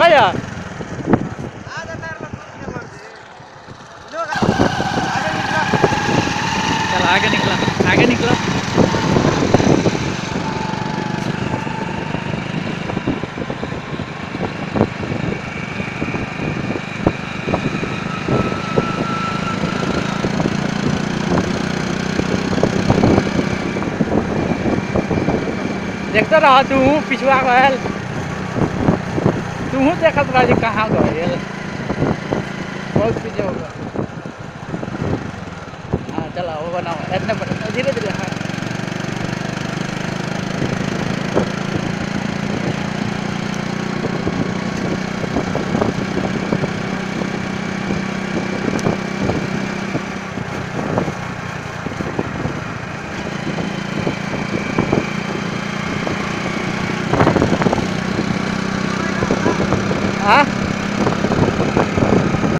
चला जा। चल आगे निकला, आगे निकला। देखते रह तू पिछुआ गल, तू देखत रह कहाँ गए, बहुत पीछे होगा। हाँ चला वो बनाओ, धीरे धीरे। हाँ